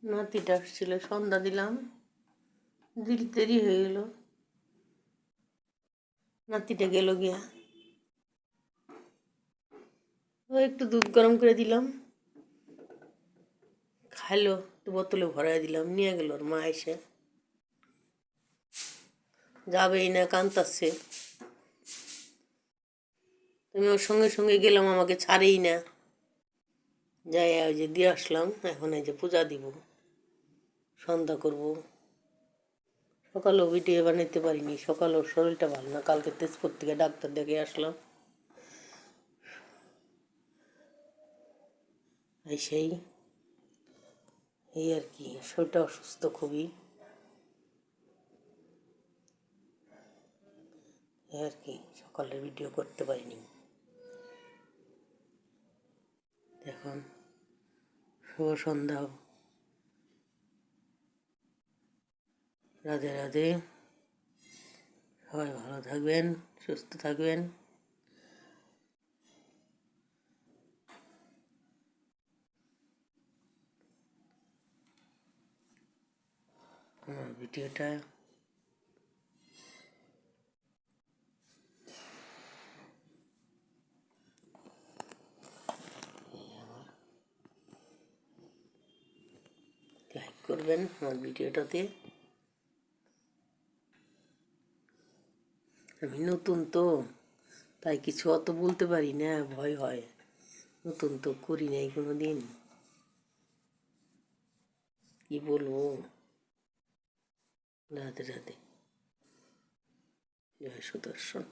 নাতিটা আসছিল, সন্ধ্যা দিলাম, দেরি হয়ে গেল। নাতিটা গেল গিয়া, ও একটু দুধ গরম করে দিলাম, খাইলো, একটু বোতলে ভরাই দিলাম, নিয়ে গেল ওর মা এসে। যাবেই না, কান্তাচ্ছে। তুমি ওর সঙ্গে সঙ্গে গেলাম, আমাকে ছাড়েই না। যাই ওই যে দিয়ে আসলাম, এখন এই যে পূজা দিব, সন্ধ্যা করব। সকালেও ভিডিও বানাইতে পারিনি, সকালে ওর শরীরটা ভালো না, কালকে তেজপুর থেকে ডাক্তার দেখে আসলাম। সেই এই আর কি, শরীরটা অসুস্থ খুবই, এই আর কি, সকালের ভিডিও করতে পারিনি। এখন শুভ সন্ধ্যা, রাধে রাধে। সবাই ভালো থাকবেন, সুস্থ থাকবেন। আমার ভিডিওটা লাইক করবেন আমার ভিডিওটাতে। আমি নতুন তো, তাই কিছু অত বলতে পারি না, ভয় হয়। নতুন তো, করি নাই কোনো দিন, কি বলবো। রাধে রাধে, জয় সুদর্শন।